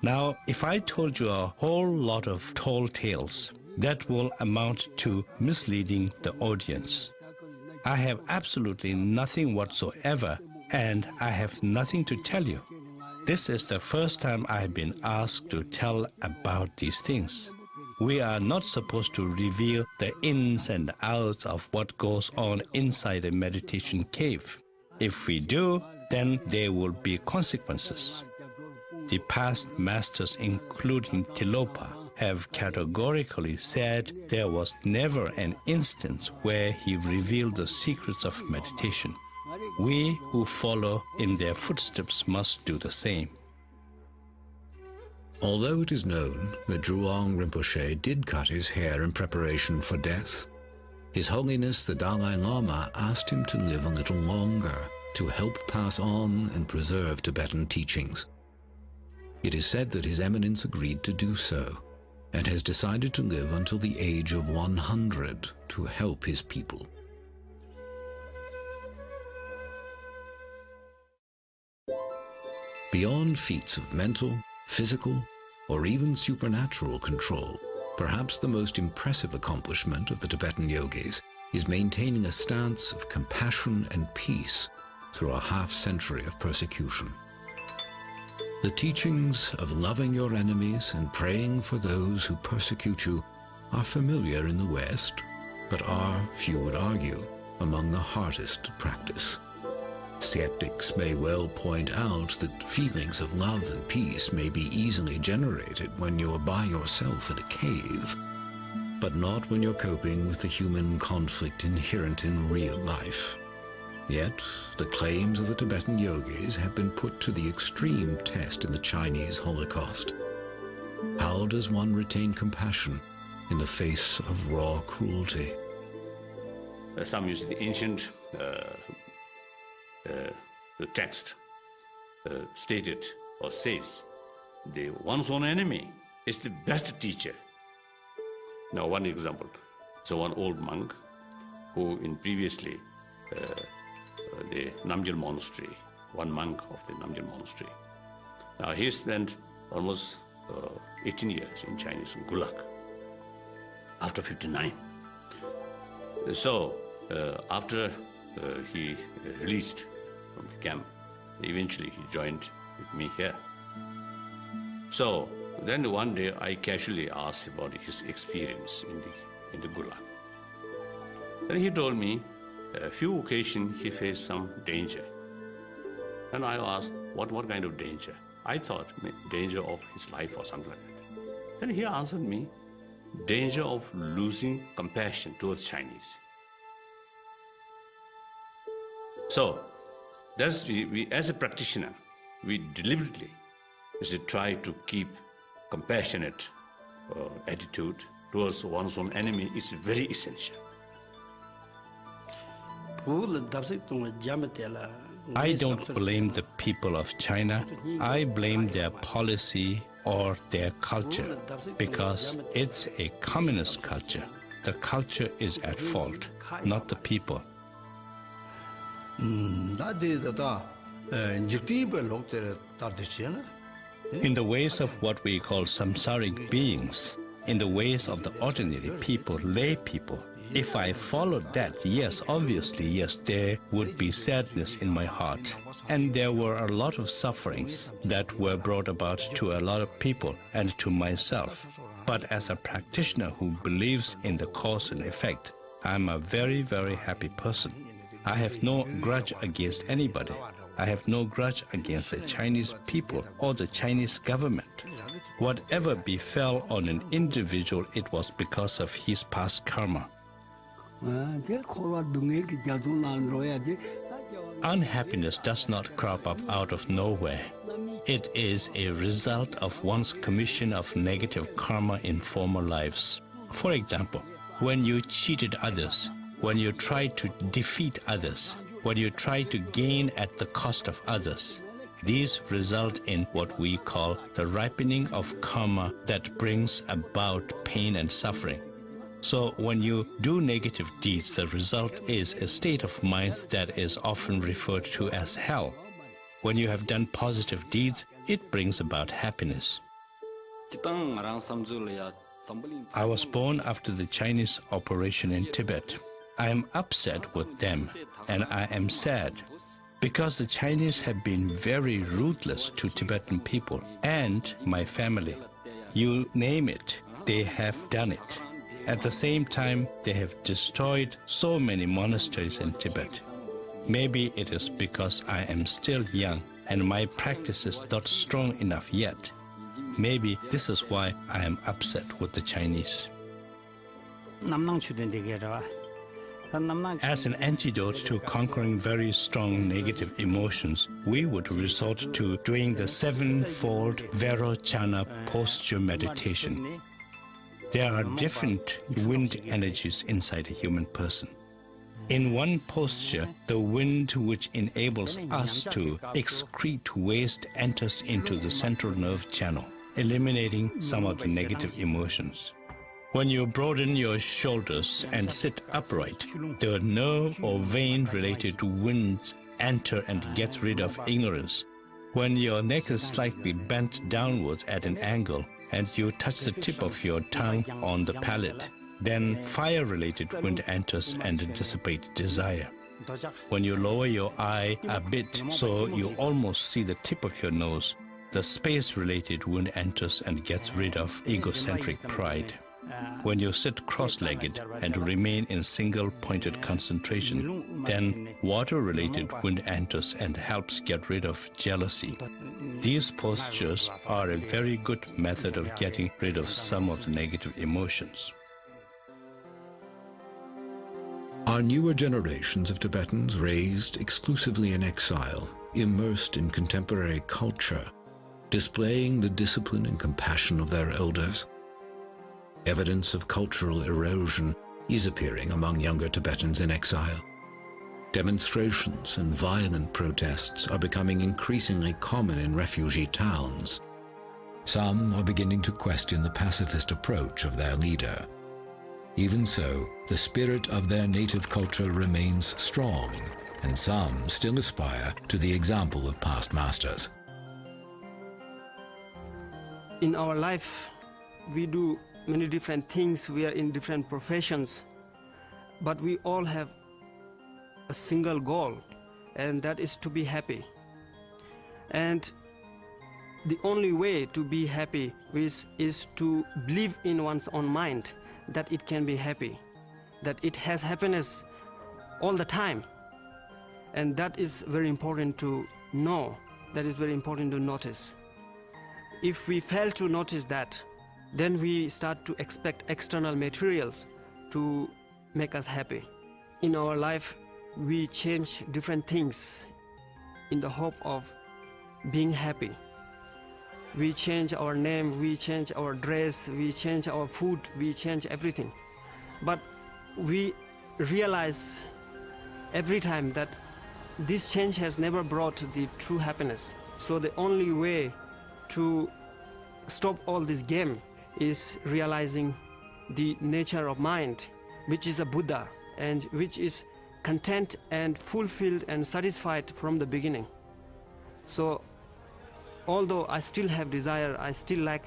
Now, if I told you a whole lot of tall tales, that will amount to misleading the audience. I have absolutely nothing whatsoever, and I have nothing to tell you. This is the first time I have been asked to tell about these things. We are not supposed to reveal the ins and outs of what goes on inside a meditation cave. If we do, then there will be consequences. The past masters, including Tilopa, have categorically said there was never an instance where he revealed the secrets of meditation. We who follow in their footsteps must do the same. Although it is known that Drewang Rinpoche did cut his hair in preparation for death, His Holiness the Dalai Lama asked him to live a little longer to help pass on and preserve Tibetan teachings. It is said that His Eminence agreed to do so, and has decided to live until the age of 100 to help his people. Beyond feats of mental, physical, or even supernatural control, perhaps the most impressive accomplishment of the Tibetan yogis is maintaining a stance of compassion and peace through a half-century of persecution. The teachings of loving your enemies and praying for those who persecute you are familiar in the West, but are, few would argue, among the hardest to practice. Skeptics may well point out that feelings of love and peace may be easily generated when you are by yourself in a cave, but not when you're coping with the human conflict inherent in real life. Yet, the claims of the Tibetan yogis have been put to the extreme test in the Chinese Holocaust. How does one retain compassion in the face of raw cruelty? Some use the ancient the text stated or says, one's own enemy is the best teacher. Now, one example. So one old monk who in previously the Namgyal monastery, one monk of the Namgyal monastery. Now he spent almost 18 years in Chinese Gulag after 59. So after he released from the camp, eventually he joined with me here. So then one day I casually asked about his experience in the Gulag. Then he told me a few occasions he faced some danger. And I asked, what kind of danger? I thought danger of his life or something like that. Then he answered me, danger of losing compassion towards Chinese. So, that's we as a practitioner, we deliberately try to keep compassionate attitude towards one's own enemy is very essential. I don't blame the people of China. I blame their policy or their culture, because it's a communist culture. The culture is at fault, not the people. In the ways of what we call samsaric beings, in the ways of the ordinary people, lay people, if I followed that, yes, obviously, yes, there would be sadness in my heart. And there were a lot of sufferings that were brought about to a lot of people and to myself. But as a practitioner who believes in the cause and effect, I'm a very, very happy person. I have no grudge against anybody. I have no grudge against the Chinese people or the Chinese government. Whatever befell on an individual, it was because of his past karma. Unhappiness does not crop up out of nowhere. It is a result of one's commission of negative karma in former lives. For example, when you cheated others, when you tried to defeat others, when you try to gain at the cost of others, these result in what we call the ripening of karma that brings about pain and suffering. So when you do negative deeds, the result is a state of mind that is often referred to as hell. When you have done positive deeds, it brings about happiness. I was born after the Chinese operation in Tibet. I am upset with them, and I am sad, because the Chinese have been very ruthless to Tibetan people and my family. You name it, they have done it. At the same time, they have destroyed so many monasteries in Tibet. Maybe it is because I am still young and my practice is not strong enough yet. Maybe this is why I am upset with the Chinese. As an antidote to conquering very strong negative emotions, we would resort to doing the sevenfold Vairocana posture meditation. There are different wind energies inside a human person. In one posture, the wind which enables us to excrete waste enters into the central nerve channel, eliminating some of the negative emotions. When you broaden your shoulders and sit upright, the nerve or vein-related winds enter and get rid of ignorance. When your neck is slightly bent downwards at an angle and you touch the tip of your tongue on the palate, then fire-related wind enters and dissipates desire. When you lower your eye a bit so you almost see the tip of your nose, the space-related wind enters and gets rid of egocentric pride. When you sit cross-legged and remain in single-pointed concentration, then water-related wind enters and helps get rid of jealousy. These postures are a very good method of getting rid of some of the negative emotions. Are newer generations of Tibetans raised exclusively in exile, immersed in contemporary culture, displaying the discipline and compassion of their elders? Evidence of cultural erosion is appearing among younger Tibetans in exile. Demonstrations and violent protests are becoming increasingly common in refugee towns. Some are beginning to question the pacifist approach of their leader. Even so, the spirit of their native culture remains strong, and some still aspire to the example of past masters. In our life, we do many different things. We are in different professions, but we all have a single goal, and that is to be happy. And the only way to be happy is to believe in one's own mind that it can be happy, that it has happiness all the time. And that is very important to know, that is very important to notice. If we fail to notice that, then we start to expect external materials to make us happy. In our life, we change different things in the hope of being happy. We change our name, we change our dress, we change our food, we change everything. But we realize every time that this change has never brought the true happiness. So the only way to stop all this game is realizing the nature of mind, which is a Buddha and which is content and fulfilled and satisfied from the beginning. So although I still have desire, I still lack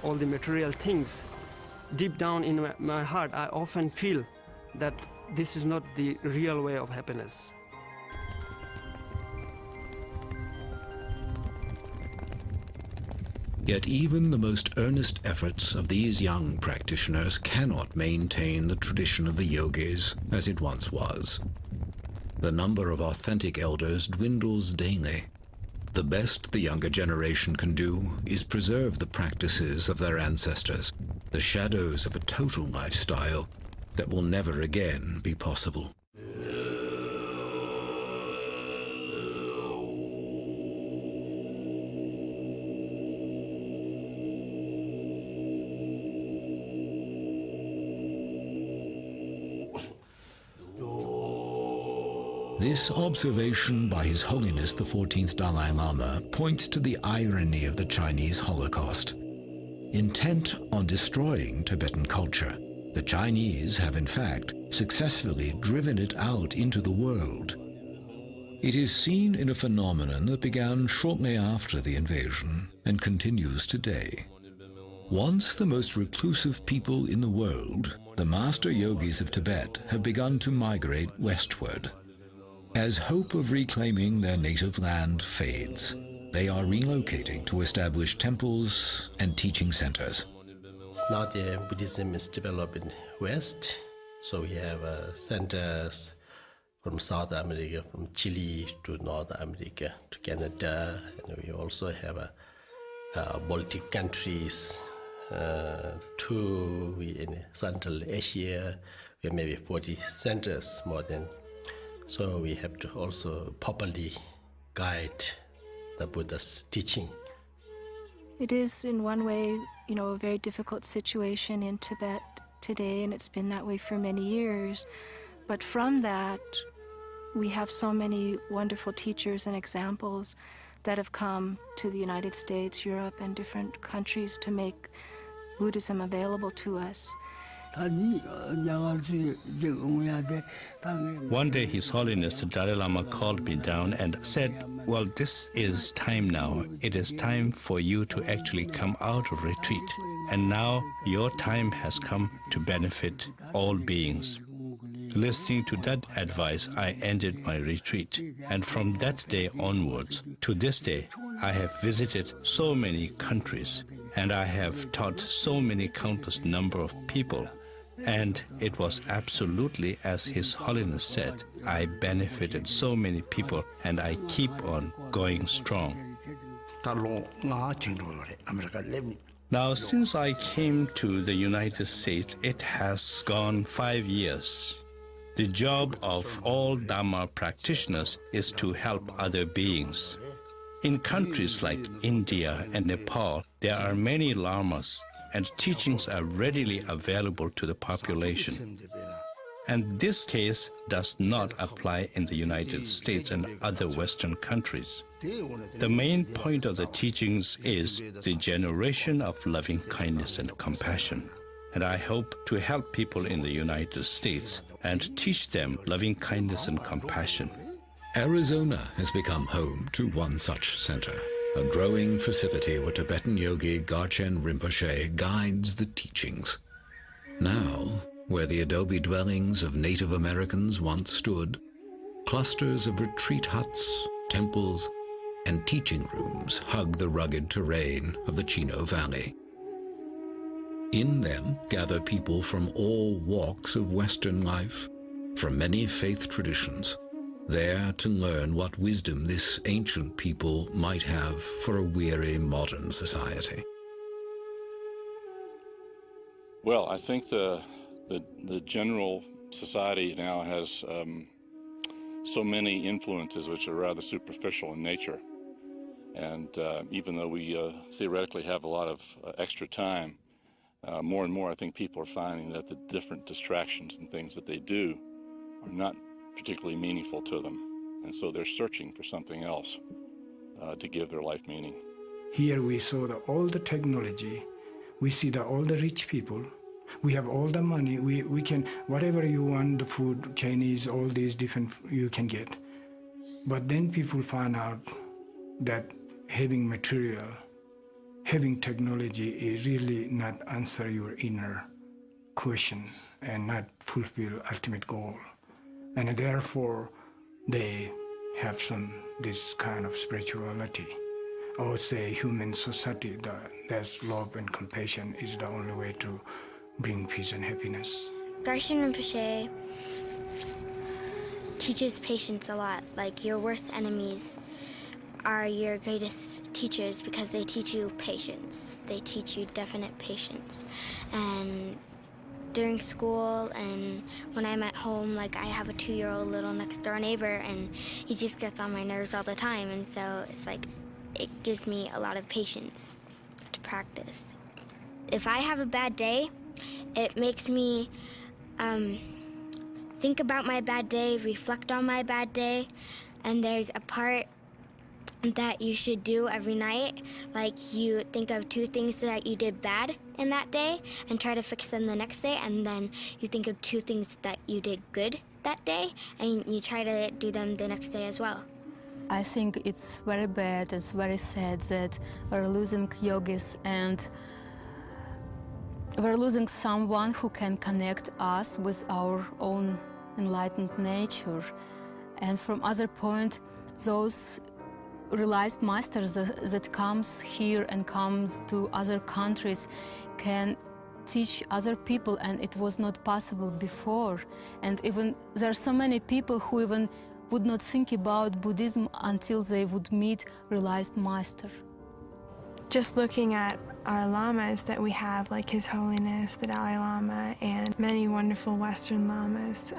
all the material things, deep down in my heart I often feel that this is not the real way of happiness. Yet even the most earnest efforts of these young practitioners cannot maintain the tradition of the yogis as it once was. The number of authentic elders dwindles daily. The best the younger generation can do is preserve the practices of their ancestors, the shadows of a total lifestyle that will never again be possible. This observation by His Holiness the 14th Dalai Lama points to the irony of the Chinese Holocaust. Intent on destroying Tibetan culture, the Chinese have in fact successfully driven it out into the world. It is seen in a phenomenon that began shortly after the invasion and continues today. Once the most reclusive people in the world, the master yogis of Tibet have begun to migrate westward. As hope of reclaiming their native land fades, they are relocating to establish temples and teaching centers. Now the Buddhism is developing west, so we have centers from South America, from Chile to North America to Canada, and we also have Baltic countries, in Central Asia, we have maybe 40 centers more than. So we have to also properly guide the Buddha's teaching. It is in one way, a very difficult situation in Tibet today, and it's been that way for many years. But from that, we have so many wonderful teachers and examples that have come to the United States, Europe, and different countries to make Buddhism available to us. One day His Holiness the Dalai Lama called me down and said, well, this is time now. It is time for you to actually come out of retreat. And now your time has come to benefit all beings. Listening to that advice, I ended my retreat. And from that day onwards, to this day, I have visited so many countries, and I have taught so many countless number of people. And it was absolutely as His Holiness said. I benefited so many people, and I keep on going strong. Now, since I came to the United States, it has gone 5 years. The job of all Dharma practitioners is to help other beings. In countries like India and Nepal, there are many lamas, and teachings are readily available to the population. And this case does not apply in the United States and other Western countries. The main point of the teachings is the generation of loving kindness and compassion. And I hope to help people in the United States and teach them loving kindness and compassion. Arizona has become home to one such center, a growing facility where Tibetan yogi Garchen Rinpoche guides the teachings. Now, where the adobe dwellings of Native Americans once stood, clusters of retreat huts, temples, and teaching rooms hug the rugged terrain of the Chino Valley. In them gather people from all walks of Western life, from many faith traditions, there to learn what wisdom this ancient people might have for a weary modern society. Well, I think the general society now has so many influences which are rather superficial in nature. And even though we theoretically have a lot of extra time, more and more I think people are finding that the different distractions and things that they do not particularly meaningful to them. And so they're searching for something else to give their life meaning. Here we saw all the technology. We see all the rich people. We have all the money. We can, whatever you want, the food, Chinese, all these different, you can get. But then people find out that having material, having technology is really not answer your inner question and not fulfill ultimate goal. And therefore, they have this kind of spirituality. I would say human society, that's love and compassion is the only way to bring peace and happiness. Garshin Rinpoche teaches patience a lot. Like, your worst enemies are your greatest teachers because they teach you patience. They teach you definite patience. And during school and when I'm at home, like, I have a 2-year-old little next door neighbor and he just gets on my nerves all the time, and so it's like it gives me a lot of patience to practice. If I have a bad day, it makes me think about my bad day, reflect on my bad day, and there's a part that you should do every night. Like, you think of 2 things that you did bad in that day and try to fix them the next day, and then you think of 2 things that you did good that day and you try to do them the next day as well. I think it's very bad, it's very sad that we're losing yogis and we're losing someone who can connect us with our own enlightened nature. And from other point, those realized masters that comes here and comes to other countries can teach other people, and it was not possible before. And even there are so many people who even would not think about Buddhism until they would meet realized master. Just looking at our lamas that we have, like His Holiness the Dalai Lama and many wonderful Western lamas,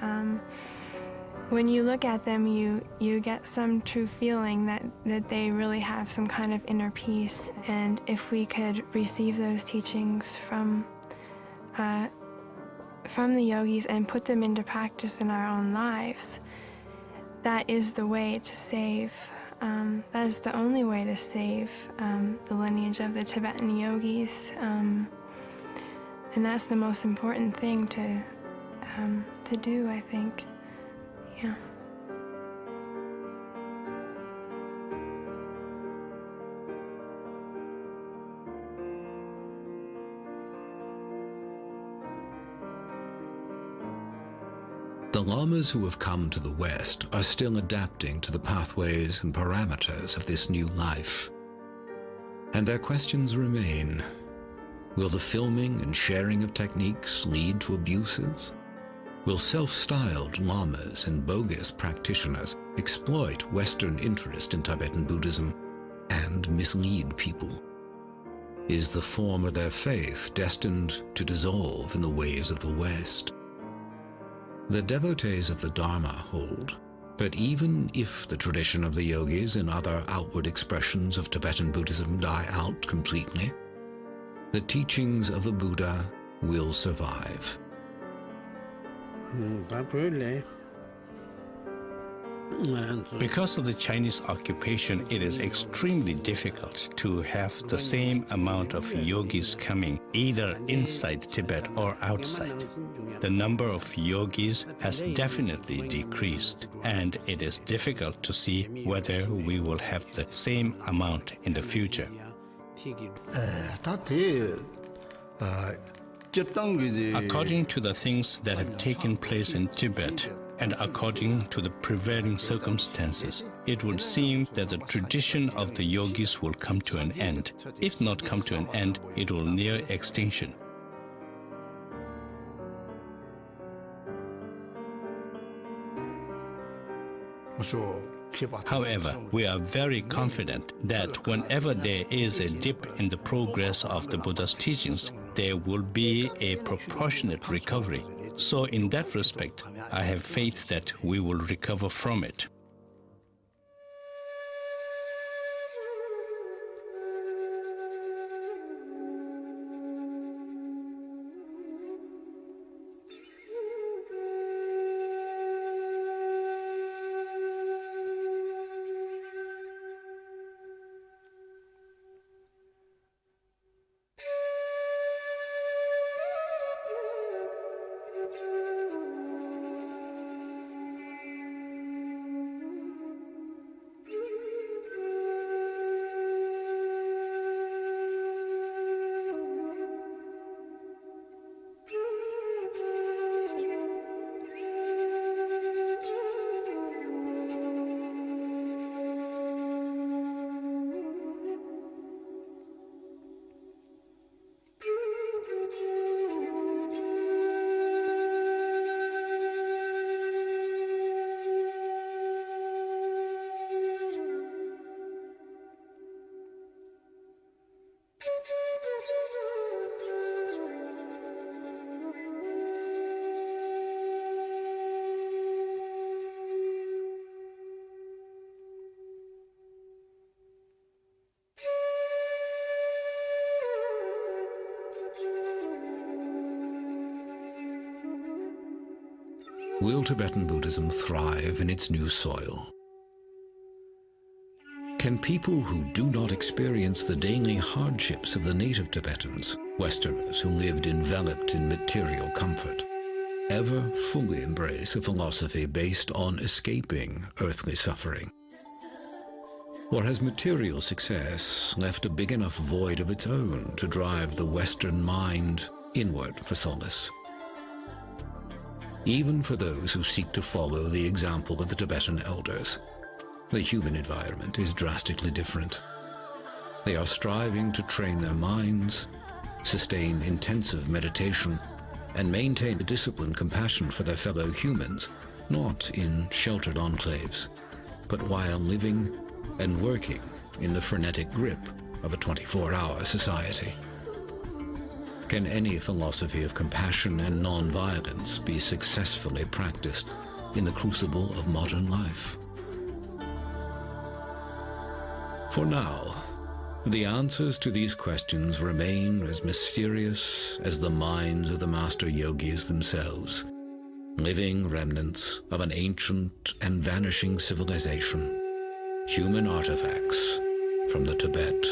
when you look at them, you get some true feeling that they really have some kind of inner peace. And if we could receive those teachings from the yogis and put them into practice in our own lives, that is the way to save. That is the only way to save the lineage of the Tibetan yogis. And that's the most important thing to do, I think. Yeah. The lamas who have come to the West are still adapting to the pathways and parameters of this new life. And their questions remain. Will the filming and sharing of techniques lead to abuses? Will self-styled lamas and bogus practitioners exploit Western interest in Tibetan Buddhism and mislead people? Is the form of their faith destined to dissolve in the ways of the West? The devotees of the Dharma hold, but even if the tradition of the yogis and other outward expressions of Tibetan Buddhism die out completely, the teachings of the Buddha will survive. Because of the Chinese occupation, it is extremely difficult to have the same amount of yogis coming either inside Tibet or outside. The number of yogis has definitely decreased, and it is difficult to see whether we will have the same amount in the future. According to the things that have taken place in Tibet, and according to the prevailing circumstances, it would seem that the tradition of the yogis will come to an end. If not come to an end, it will near extinction. However, we are very confident that whenever there is a dip in the progress of the Buddha's teachings, there will be a proportionate recovery. So in that respect, I have faith that we will recover from it. will Tibetan Buddhism thrive in its new soil? Can people who do not experience the daily hardships of the native Tibetans, Westerners who lived enveloped in material comfort, ever fully embrace a philosophy based on escaping earthly suffering? Or has material success left a big enough void of its own to drive the Western mind inward for solace? Even for those who seek to follow the example of the Tibetan elders, the human environment is drastically different. They are striving to train their minds, sustain intensive meditation, and maintain a disciplined compassion for their fellow humans, not in sheltered enclaves, but while living and working in the frenetic grip of a 24-hour society. Can any philosophy of compassion and non-violence be successfully practiced in the crucible of modern life? For now, the answers to these questions remain as mysterious as the minds of the master yogis themselves, living remnants of an ancient and vanishing civilization, human artifacts from the Tibet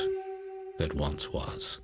that once was.